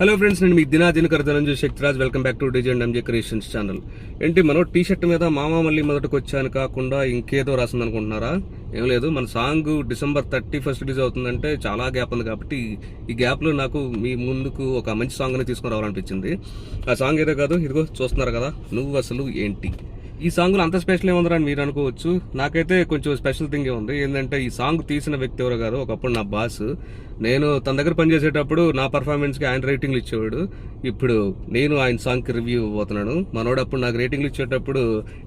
Hello friends, నేను మీ Dhananjaya Shaktiraj. Welcome back to DJ and MJ creations channel. ఏంటి మనం టీ షర్ట్ మీద మామా మళ్ళీ మొదటికి వచ్చాను కాకుండా ఇంకేదో రాసింది అనుకుంటున్నారా? ఏం లేదు, మన సాంగ్ December 31st రిలీజ్ అవుతుందంటే చాలా గ్యాప్ ఉంది. కాబట్టి ఈ గ్యాప్లో నాకు మీ ముందుకు ఒక మంచి సాంగ్ అనేది తీసుకుని రావాలనిపించింది. ఆ సాంగ్ ఏదో కాదు, ఇదిగో చూస్తున్నారు కదా, నువ్వు అసలు ఏంటి. ఈ సాంగ్లో అంత స్పెషల్ ఏముందని మీరు అనుకోవచ్చు. నాకైతే కొంచెం స్పెషల్ థింగ్ ఉంది. ఏంటంటే ఈ సాంగ్ తీసిన వ్యక్తి ఎవరో కాదు, ఒకప్పుడు నా బాస్. నేను తన దగ్గర పనిచేసేటప్పుడు నా పర్ఫార్మెన్స్కి ఆయన రేటింగ్లు ఇచ్చేవాడు. ఇప్పుడు నేను ఆయన సాంగ్కి రివ్యూ ఇవ్వబోతున్నాను. మనోడు అప్పుడు నాకు రేటింగ్లు ఇచ్చేటప్పుడు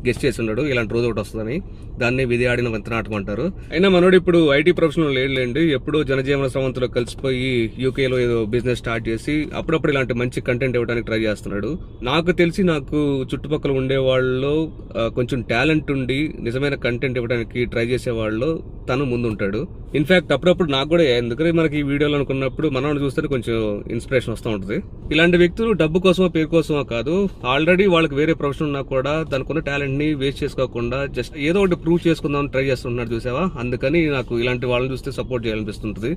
గెస్ట్ చేసి ఉన్నాడు, ఇలాంటి రోజు ఒకటి వస్తుందని. దాన్ని విధి ఆడిన వంతనాటం అంటారు. అయినా మనోడు ఇప్పుడు ఐటీ ప్రొఫెషనల్ లేడులేండి. ఎప్పుడో జనజీవన స్రవంతిలో కలిసిపోయి యూకేలో ఏదో బిజినెస్ స్టార్ట్ చేసి అప్పుడప్పుడు ఇలాంటి మంచి కంటెంట్ ఇవ్వడానికి ట్రై చేస్తున్నాడు. నాకు తెలిసి నాకు చుట్టుపక్కల ఉండే వాళ్ళు కొంచెం టాలెంట్ ఉండి నిజమైన కంటెంట్ ఇవ్వడానికి ట్రై చేసే వాళ్ళు తను ముందుంటాడు. ఇన్ఫాక్ట్ అప్పుడప్పుడు నాకు కూడా ఎందుకంటే మనకి ఈ వీడియోలో అనుకున్నప్పుడు మనం చూస్తే కొంచెం ఇన్స్పిరేషన్ వస్తూ ఉంటుంది. ఇలాంటి వ్యక్తులు డబ్బు కోసమో పేరు కోసమో కాదు, ఆల్రెడీ వాళ్ళకి వేరే ప్రొఫెషన్ ఉన్నా కూడా దానికున్న టాలెంట్ ని వేస్ట్ చేసుకోకుండా జస్ట్ ఏదో ఒకటి ప్రూవ్ చేసుకుందామని ట్రై చేస్తుంటున్నాడు, చూసావా? అందుకని నాకు ఇలాంటి వాళ్ళని చూస్తే సపోర్ట్ చేయాలనిపిస్తుంటుంది.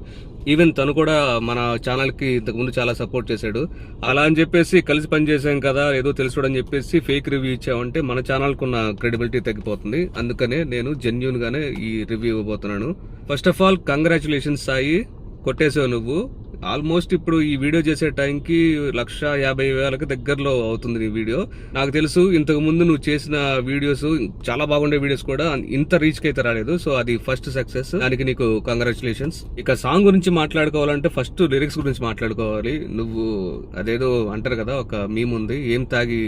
ఈవెన్ తను కూడా మన ఛానల్ కి ఇంతకుముందు చాలా సపోర్ట్ చేశాడు. అలా అని చెప్పేసి కలిసి పనిచేసాం కదా, ఏదో తెలుసుకోవడం చెప్పేసి ఫేక్ రివ్యూ ఇచ్చామంటే మన ఛానల్ కున్న క్రెడిబిలిటీ తగ్గిపోతుంది. అందుకనే నేను జెన్యూన్ గానే ఈ రివ్యూ ఇవ్వబోతున్నాను. First of all congratulations Sai, కొట్టేసావు నువ్వు. ఆల్మోస్ట్ ఇప్పుడు ఈ వీడియో చేసే టైంకి 150,000 దగ్గరలో అవుతుంది నీ వీడియో. నాకు తెలుసు ఇంతకు ముందు నువ్వు చేసిన వీడియోస్ చాలా బాగుండే వీడియోస్ కూడా ఇంత రీచ్ కి అయితే రాలేదు. సో అది ఫస్ట్ సక్సెస్, దానికి నీకు కంగ్రాచులేషన్స్. ఇక సాంగ్ గురించి మాట్లాడుకోవాలంటే ఫస్ట్ లిరిక్స్ గురించి మాట్లాడుకోవాలి. నువ్వు అదేదో అంటారు కదా, ఒక మీమ్ ఉంది, ఏం తాగి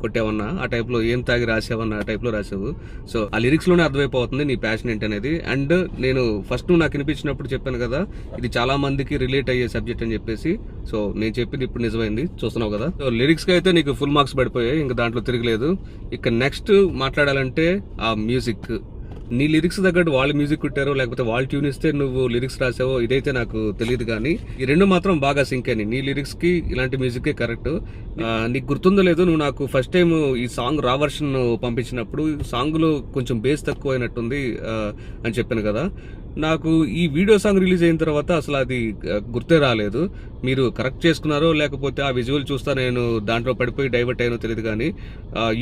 కొట్టావన్నా ఆ టైప్ లో, ఏం తాగి రాసావన్నా ఆ టైప్ లో రాసావు. సో ఆ లిరిక్స్ లోనే అర్థమైపోతుంది నీ ప్యాషన్ ఏంటనేది. అండ్ నేను ఫస్ట్ నువ్వు నాకు వినిపించినప్పుడు చెప్పాను కదా, ఇది చాలా మందికి రిలేట్ అయ్యే సబ్జెక్ట్ అని చెప్పేసి. సో నేను చెప్పింది ఇప్పుడు నిజమైంది, చూస్తున్నావు కదా. సో లిరిక్స్ కి అయితే నీకు ఫుల్ మార్క్స్ పడిపోయాయి, ఇంకా దాంట్లో తిరగలేదు. ఇక నెక్స్ట్ మాట్లాడాలంటే ఆ మ్యూజిక్. నీ లిరిక్స్ తగ్గట్టు వాళ్ళు మ్యూజిక్ కుట్టారో లేకపోతే వాళ్ళు ట్యూన్ ఇస్తే నువ్వు లిరిక్స్ రాసావో ఇదైతే నాకు తెలియదు, కానీ ఈ రెండు మాత్రం బాగా సింక్ అని. నీ లిరిక్స్ కి ఇలాంటి మ్యూజిక్ కరెక్ట్. నీకు గుర్తుందో లేదో, నువ్వు నాకు ఫస్ట్ టైం ఈ సాంగ్ రా వర్షన్ పంపించినప్పుడు సాంగ్ లో కొంచెం బేస్ తక్కువ అయినట్టుంది అని చెప్పాను కదా. నాకు ఈ వీడియో సాంగ్ రిలీజ్ అయిన తర్వాత అసలు అది గుర్తే రాలేదు. మీరు కరెక్ట్ చేసుకున్నారో లేకపోతే ఆ విజువల్ చూస్తా నేను దాంట్లో పడిపోయి డైవర్ట్ అయినో తెలియదు, కానీ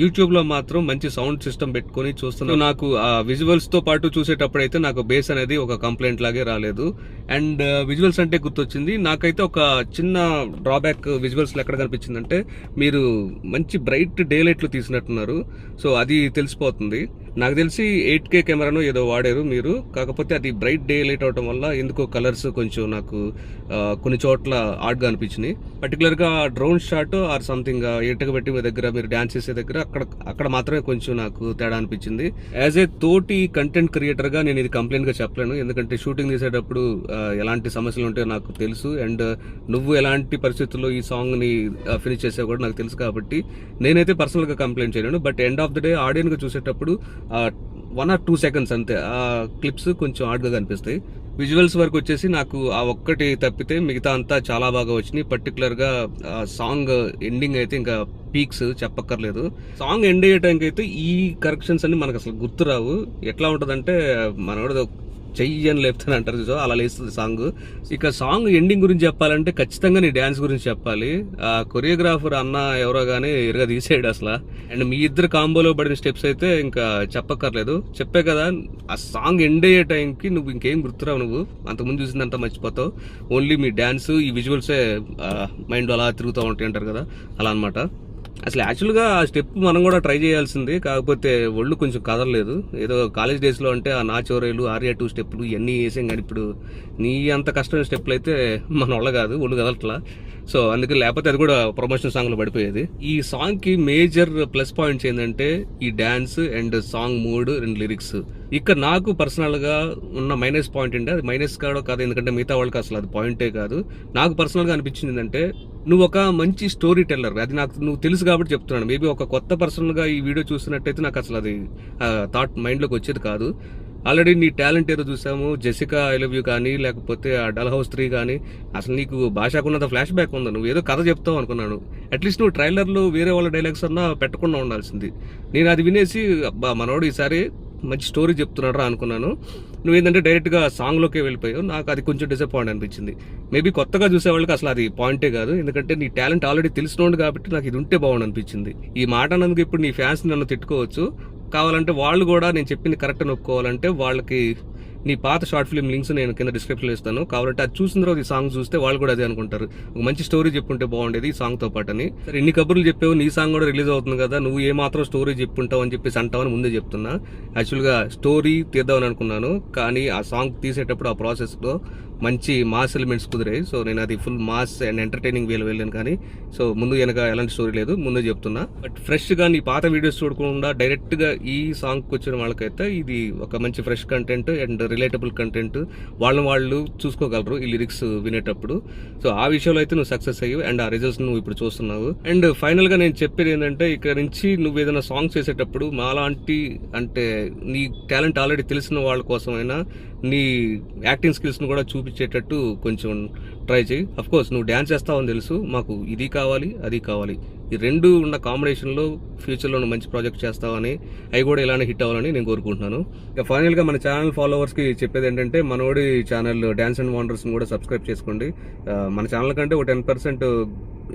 యూట్యూబ్ లో మాత్రం మంచి సౌండ్ సిస్టమ్ పెట్టుకుని చూస్తున్నాను. నాకు ఆ విజువల్స్ తో పాటు చూసేటప్పుడు అయితే నాకు బేస్ అనేది ఒక కంప్లైంట్ లాగే రాలేదు. అండ్ విజువల్స్ అంటే గుర్తొచ్చింది, నాకైతే ఒక చిన్న డ్రాబ్యాక్ విజువల్స్ ఎక్కడ కనిపించిందంటే, మీరు మంచి బ్రైట్ డే లైట్ లో తీసినట్టున్నారు. సో అది తెలిసిపోతుంది. నాకు తెలిసి 8K కెమెరాను ఏదో వాడారు మీరు, కాకపోతే అది బ్రైట్ డే లైట్ అవడం వల్ల ఎందుకో కలర్స్ కొంచెం నాకు కొన్ని చోట్ల ఆర్ట్ గా అనిపించినాయి. పర్టికులర్ గా డ్రోన్ షాట్ ఆర్ సంథింగ్ ఎట్టక పెట్టి మీ దగ్గర మీరు డాన్స్ చేసే దగ్గర అక్కడ మాత్రమే కొంచెం నాకు తేడా అనిపించింది. యాజ్ ఏ తోటి కంటెంట్ క్రియేటర్ గా నేను ఇది కంప్లైంట్ గా చెప్పలేను, ఎందుకంటే షూటింగ్ చేసేటప్పుడు ఎలాంటి సమస్యలు ఉంటాయో నాకు తెలుసు. అండ్ నువ్వు ఎలాంటి పరిస్థితుల్లో ఈ సాంగ్ ని ఫినిష్ చేసావు కూడా నాకు తెలుసు. కాబట్టి నేనైతే పర్సనల్ గా కంప్లైంట్ చేయలేను. But end of the day audience గా చూసేటప్పుడు 1 or 2 seconds అంతే ఆ క్లిప్స్ కొంచెం హార్డ్ గా కనిపిస్తాయి. విజువల్స్ వరకు వచ్చేసి నాకు ఆ ఒక్కటి తప్పితే మిగతా అంతా చాలా బాగా వచ్చినాయి. పర్టికులర్ గా సాంగ్ ఎండింగ్ అయితే ఇంకా పీక్స్ చెప్పక్కర్లేదు. సాంగ్ ఎండ్ అయ్యే టైంకి అయితే ఈ కరెక్షన్స్ అన్ని మనకు అసలు గుర్తురావు. ఎట్లా ఉంటదంటే మనోడు చెయ్యని లేపుతాను అంటారు చూసా, అలా లేస్తుంది సాంగ్. ఇక సాంగ్ ఎండింగ్ గురించి చెప్పాలంటే ఖచ్చితంగా నీ డాన్స్ గురించి చెప్పాలి. ఆ కొరియోగ్రాఫర్ అన్న ఎవరో గానీ ఎరగా తీసేయడు అసలు. అండ్ మీ ఇద్దరు కాంబోలో పడిన స్టెప్స్ అయితే ఇంకా చెప్పక్కర్లేదు. చెప్పే కదా, ఆ సాంగ్ ఎండ్ అయ్యే టైంకి నువ్వు ఇంకేం గుర్తురావు, నువ్వు అంతకుముందు చూసిందంతా మర్చిపోతావు. ఓన్లీ మీ డాన్స్, ఈ విజువల్సే మైండ్ అలా తిరుగుతూ ఉంటాయి అంటారు కదా, అలా అనమాట. అసలు యాక్చువల్గా ఆ స్టెప్ మనం కూడా ట్రై చేయాల్సింది, కాకపోతే ఒళ్ళు కొంచెం కదలలేదు. ఏదో కాలేజ్ డేస్లో అంటే ఆ నాచోరేలు ఆర్యా 2 స్టెప్లు ఇవన్నీ వేసాం, కానీ ఇప్పుడు నీ అంత కష్టమైన స్టెప్లు అయితే మన వాళ్ళ కాదు, ఒళ్ళు కదలట్లా. సో అందుకే, లేకపోతే అది కూడా ప్రమోషన్ సాంగ్ లో పడిపోయేది. ఈ సాంగ్ కి మేజర్ ప్లస్ పాయింట్స్ ఏంటంటే ఈ dance and song mood and lyrics. ఇక్కడ నాకు పర్సనల్ గా ఉన్న మైనస్ పాయింట్ అంటే, అది మైనస్ కాదు, ఎందుకంటే మిగతా వాళ్ళకి అసలు అది పాయింటే కాదు. నాకు పర్సనల్ గా అనిపించింది ఏంటంటే, నువ్వు ఒక మంచి స్టోరీ టెల్లర్. అది నాకు నువ్వు తెలుసు కాబట్టి చెప్తున్నాను. మేబీ ఒక కొత్త పర్సన్ గా ఈ వీడియో చూసినట్టయితే నాకు అసలు అది థాట్ మైండ్ లోకి వచ్చేది కాదు. ఆల్రెడీ నీ టాలెంట్ ఏదో చూసాము, జెసికా ఐ లవ్ యూ కానీ లేకపోతే ఆ డల్ హౌస్ 3 కానీ, అసలు నీకు భాషకున్నది ఫ్లాష్ బ్యాక్ ఉందా? నువ్వు ఏదో కథ చెప్తావు అనుకున్నాను. అట్లీస్ట్ నువ్వు ట్రైలర్లో వేరే వాళ్ళ డైలాగ్స్ అన్నా పెట్టకుండా ఉండాల్సింది. నేను అది వినేసి అబ్బా మనోడు ఈసారి మంచి స్టోరీ చెప్తున్నాడు రా అనుకున్నాను. నువ్వేంటంటే డైరెక్ట్గా సాంగ్లోకే వెళ్ళిపోయావు. నాకు అది కొంచెం డిసప్పాయింట్ అనిపించింది. మేబీ కొత్తగా చూసే వాళ్ళకి అసలు అది పాయింటే కాదు, ఎందుకంటే నీ టాలెంట్ ఆల్రెడీ తెలిసినోడు కాబట్టి నాకు ఇది ఉంటే బాగుండు అనిపించింది. ఈ మాట అన్నందుకు ఇప్పుడు నీ ఫ్యాన్స్ నన్ను తిట్టుకోవచ్చు, కావాలంటే వాళ్ళు కూడా నేను చెప్పింది కరెక్ట్ అని ఒప్పుకోవాలంటే వాళ్ళకి నీ పాత షార్ట్ ఫిల్మ్ లింక్స్ నేను కింద డిస్క్రిప్షన్లో ఇస్తాను. కాబట్టి అది చూసిన తర్వాత ఈ సాంగ్ చూస్తే వాళ్ళు కూడా అదే అనుకుంటారు, ఒక మంచి స్టోరీ చెప్పుంటే బాగుండేది ఈ సాంగ్తో పాటు అని. సరే ఇన్ని కబుర్లు చెప్పావు, నీ సాంగ్ కూడా రిలీజ్ అవుతుంది కదా, నువ్వు ఏ మాత్రం స్టోరీ చెప్పుంటావు అని చెప్పేసి అంటావని ముందే చెప్తున్నా. యాక్చువల్గా స్టోరీ తీద్దామని అనుకున్నాను, కానీ ఆ సాంగ్ తీసేటప్పుడు ఆ ప్రాసెస్లో మంచి మాస్ ఎలిమెంట్స్ కుదిరాయి. సో నేను అది ఫుల్ మాస్ అండ్ ఎంటర్టైనింగ్ వేలో వెళ్ళాను, కానీ సో ముందు వెనక ఎలాంటి స్టోరీ లేదు, ముందే చెప్తున్నా. బట్ ఫ్రెష్గా నీ పాత వీడియోస్ చూడకుండా డైరెక్ట్గా ఈ సాంగ్కి వచ్చిన వాళ్ళకైతే ఇది ఒక మంచి fresh content and relatable content, వాళ్ళు చూసుకోగలరు ఈ లిరిక్స్ వినేటప్పుడు. సో ఆ విషయంలో అయితే నువ్వు సక్సెస్ అయ్యావు అండ్ ఆ రిజల్ట్స్ నువ్వు ఇప్పుడు చూస్తున్నావు. అండ్ ఫైనల్గా నేను చెప్పేది ఏంటంటే, ఇక్కడ నుంచి నువ్వు ఏదైనా సాంగ్ చేసేటప్పుడు మాలాంటి అంటే నీ టాలెంట్ ఆల్రెడీ తెలిసిన వాళ్ళ కోసమైనా నీ యాక్టింగ్ స్కిల్స్ను కూడా చూపించేటట్టు కొంచెం ట్రై చేయి. అఫ్కోర్స్ నువ్వు డ్యాన్స్ చేస్తావని తెలుసు, మాకు ఇది కావాలి అది కావాలి, ఈ రెండు ఉన్న కాంబినేషన్లో ఫ్యూచర్లో నువ్వు మంచి ప్రాజెక్ట్ చేస్తావని, అవి కూడా ఇలానే హిట్ అవ్వాలని నేను కోరుకుంటున్నాను. ఇక ఫైనల్గా మన ఛానల్ ఫాలోవర్స్కి చెప్పేది ఏంటంటే, మనోడి ఛానల్ డాన్స్ అండ్ వండర్స్ని కూడా సబ్స్క్రైబ్ చేసుకోండి. మన ఛానల్ కంటే ఒక 10%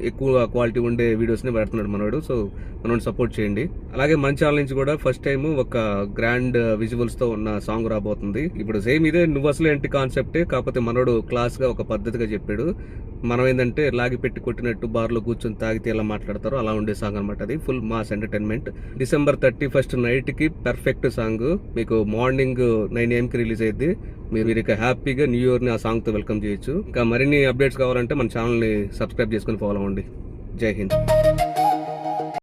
ఎక్కువ క్వాలిటీ ఉండే వీడియోస్ని పెడుతున్నాడు మనోడు, సో మనోడు సపోర్ట్ చేయండి. అలాగే మన ఛానల్ నుంచి కూడా ఫస్ట్ టైం ఒక గ్రాండ్ విజువల్స్తో ఉన్న సాంగ్ రాబోతుంది. ఇప్పుడు సేమ్ ఇదే నువ్వు అసలు ఏంటి కాన్సెప్టే, కాకపోతే మనోడు క్లాస్గా ఒక పద్ధతిగా చెప్పాడు. మనం ఏంటంటే లాగి పెట్టి కొట్టినట్టు బార్లో కూర్చొని తాగితే ఎలా మాట్లాడతారో అలా ఉండే సాంగ్ అనమాట. అది ఫుల్ మాస్ ఎంటర్టైన్మెంట్. December 31 నైట్కి పర్ఫెక్ట్ సాంగ్, మీకు మార్నింగ్ 9 AM రిలీజ్ అయ్యింది. మీరు ఇక హ్యాపీగా న్యూ ఇయర్ని ఆ సాంగ్తో వెల్కమ్ చేయొచ్చు. ఇంకా మరిన్ని అప్డేట్స్ కావాలంటే మన ఛానల్ని సబ్స్క్రైబ్ చేసుకుని ఫాలో అవ్వండి. జై హింద్.